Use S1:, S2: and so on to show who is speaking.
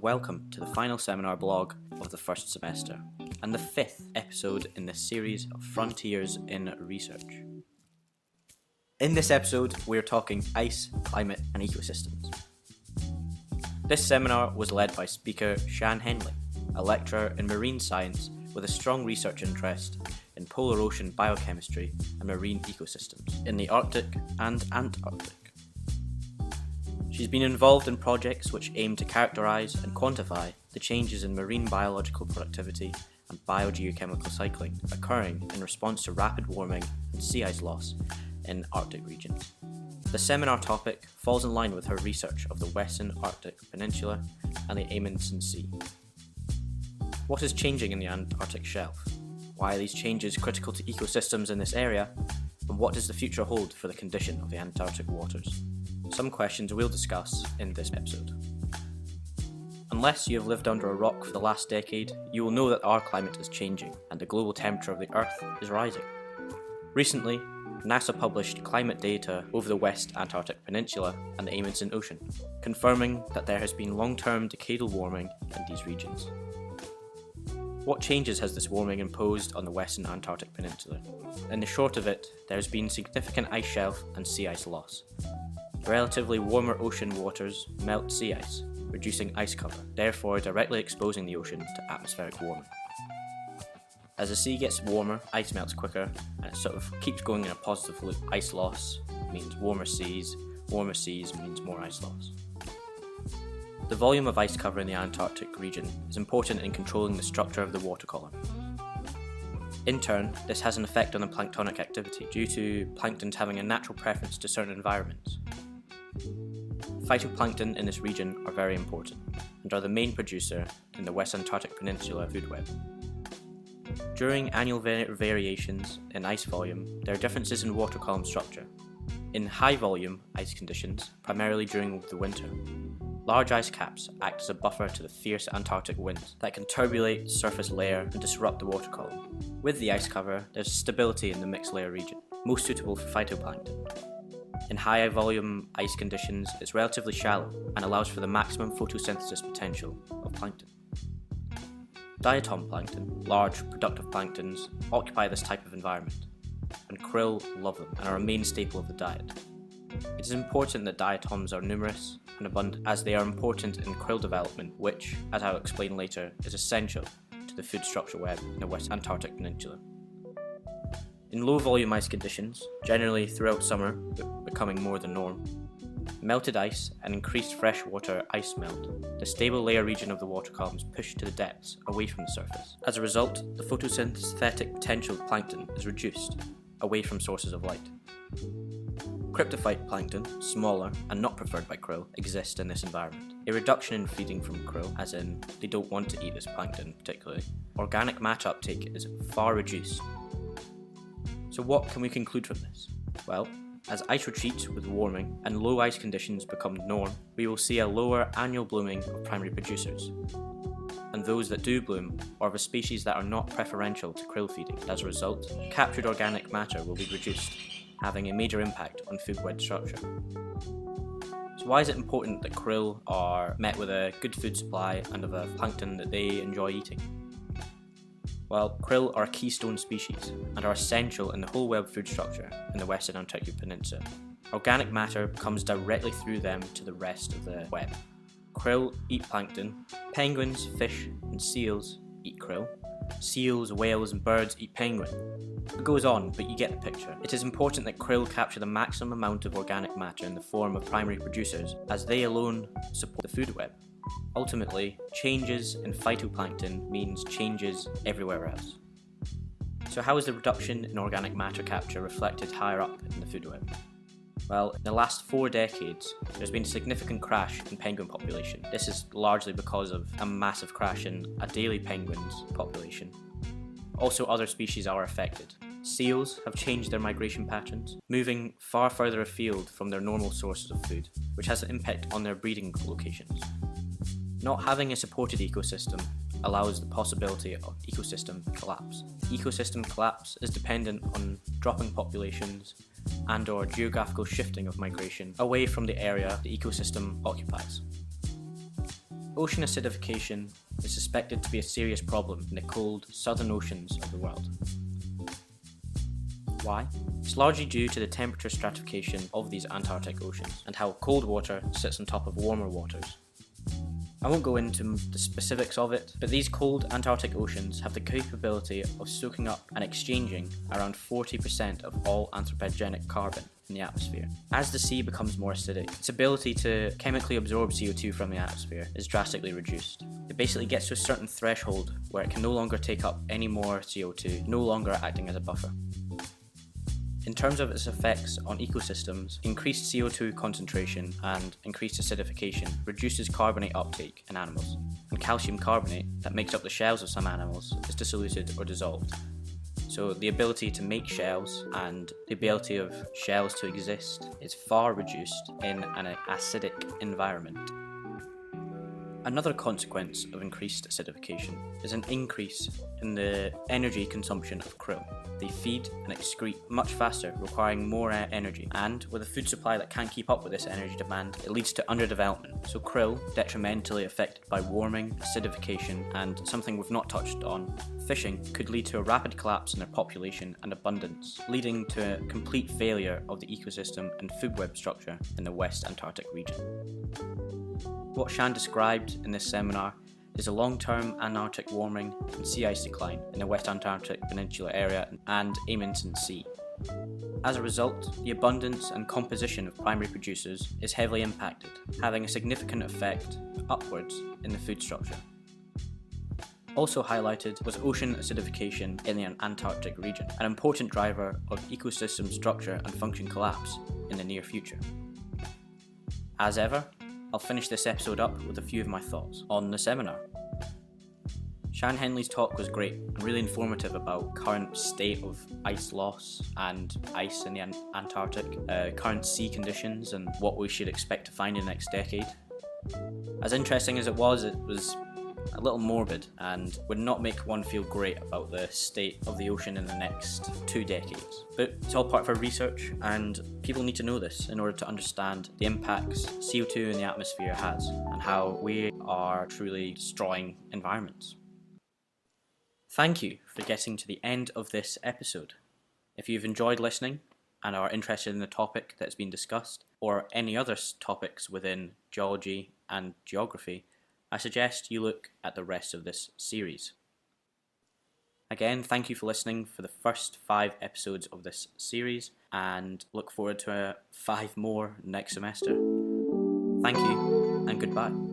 S1: welcome to the final seminar blog of the first semester, and the fifth episode in this series of Frontiers in Research. In this episode, we're talking ice, climate, and ecosystems. This seminar was led by speaker Sian Henley, a lecturer in marine science with a strong research interest in polar ocean biochemistry and marine ecosystems in the Arctic and Antarctic. She's been involved in projects which aim to characterise and quantify the changes in marine biological productivity and biogeochemical cycling occurring in response to rapid warming and sea ice loss in Arctic regions. The seminar topic falls in line with her research of the West Antarctic Peninsula and the Amundsen Sea. What is changing in the Antarctic shelf? Why are these changes critical to ecosystems in this area? And what does the future hold for the condition of the Antarctic waters? Some questions we'll discuss in this episode. Unless you have lived under a rock for the last decade, you will know that our climate is changing and the global temperature of the Earth is rising. Recently, NASA published climate data over the West Antarctic Peninsula and the Amundsen Ocean, confirming that there has been long-term decadal warming in these regions. What changes has this warming imposed on the Western Antarctic Peninsula? In the short of it, there has been significant ice shelf and sea ice loss. Relatively warmer ocean waters melt sea ice, reducing ice cover, therefore directly exposing the ocean to atmospheric warming. As the sea gets warmer, ice melts quicker, and it sort of keeps going in a positive loop. Ice loss means warmer seas means more ice loss. The volume of ice cover in the Antarctic region is important in controlling the structure of the water column. In turn, this has an effect on the planktonic activity due to planktons having a natural preference to certain environments. Phytoplankton in this region are very important and are the main producer in the West Antarctic Peninsula food web. During annual variations in ice volume, there are differences in water column structure. In high volume ice conditions, primarily during the winter, large ice caps act as a buffer to the fierce Antarctic winds that can turbulate the surface layer and disrupt the water column. With the ice cover, there's stability in the mixed layer region, most suitable for phytoplankton. In high volume ice conditions, it's relatively shallow and allows for the maximum photosynthesis potential of plankton. Diatom plankton, large productive planktons, occupy this type of environment, and krill love them and are a main staple of the diet. It is important that diatoms are numerous and abundant, as they are important in krill development, which, as I'll explain later, is essential to the food structure web in the West Antarctic Peninsula. In low volume ice conditions, generally throughout summer, but becoming more the norm, melted ice and increased freshwater ice melt, the stable layer region of the water column is pushed to the depths away from the surface. As a result, the photosynthetic potential of plankton is reduced, away from sources of light. Cryptophyte plankton, smaller and not preferred by krill, exist in this environment. A reduction in feeding from krill, as in they don't want to eat this plankton particularly. Organic matter uptake is far reduced. So what can we conclude from this? Well, as ice retreats with warming and low ice conditions become the norm, we will see a lower annual blooming of primary producers. And those that do bloom are of a species that are not preferential to krill feeding. As a result, captured organic matter will be reduced, having a major impact on food web structure. So why is it important that krill are met with a good food supply and of a plankton that they enjoy eating? Well, krill are a keystone species and are essential in the whole web food structure in the Western Antarctic Peninsula. Organic matter comes directly through them to the rest of the web. Krill eat plankton, penguins, fish and seals eat krill, seals, whales and birds eat penguin. It goes on, but you get the picture. It is important that krill capture the maximum amount of organic matter in the form of primary producers, as they alone support the food web. Ultimately, changes in phytoplankton means changes everywhere else. So how is the reduction in organic matter capture reflected higher up in the food web? Well, in the last 4 decades, there's been a significant crash in penguin population. This is largely because of a massive crash in Adelie penguins population. Also, other species are affected. Seals have changed their migration patterns, moving far further afield from their normal sources of food, which has an impact on their breeding locations. Not having a supported ecosystem allows the possibility of ecosystem collapse. Ecosystem collapse is dependent on dropping populations and/or geographical shifting of migration away from the area the ecosystem occupies. Ocean acidification is suspected to be a serious problem in the cold southern oceans of the world. Why? It's largely due to the temperature stratification of these Antarctic oceans and how cold water sits on top of warmer waters. I won't go into the specifics of it, but these cold Antarctic oceans have the capability of soaking up and exchanging around 40% of all anthropogenic carbon in the atmosphere. As the sea becomes more acidic, its ability to chemically absorb CO2 from the atmosphere is drastically reduced. It basically gets to a certain threshold where it can no longer take up any more CO2, no longer acting as a buffer. In terms of its effects on ecosystems, increased CO2 concentration and increased acidification reduces carbonate uptake in animals, and calcium carbonate that makes up the shells of some animals is dissoluted or dissolved. So the ability to make shells and the ability of shells to exist is far reduced in an acidic environment. Another consequence of increased acidification is an increase in the energy consumption of krill. They feed and excrete much faster, requiring more energy, and with a food supply that can't keep up with this energy demand, it leads to underdevelopment. So krill, detrimentally affected by warming, acidification, and something we've not touched on, fishing, could lead to a rapid collapse in their population and abundance, leading to a complete failure of the ecosystem and food web structure in the West Antarctic region. What Sian described in this seminar is a long-term Antarctic warming and sea ice decline in the West Antarctic Peninsula area and Amundsen Sea. As a result, the abundance and composition of primary producers is heavily impacted, having a significant effect upwards in the food structure. Also highlighted was ocean acidification in the Antarctic region, an important driver of ecosystem structure and function collapse in the near future. As ever, I'll finish this episode up with a few of my thoughts on the seminar. Sian Henley's talk was great and really informative about current state of ice loss and ice in the Antarctic, current sea conditions and what we should expect to find in the next decade. As interesting as it was a little morbid and would not make one feel great about the state of the ocean in the next 2 decades. But it's all part of our research, and people need to know this in order to understand the impacts CO2 in the atmosphere has and how we are truly destroying environments. Thank you for getting to the end of this episode. If you've enjoyed listening and are interested in the topic that's been discussed, or any other topics within geology and geography, I suggest you look at the rest of this series. Again, thank you for listening for the first 5 episodes of this series, and look forward to 5 more next semester. Thank you, and goodbye.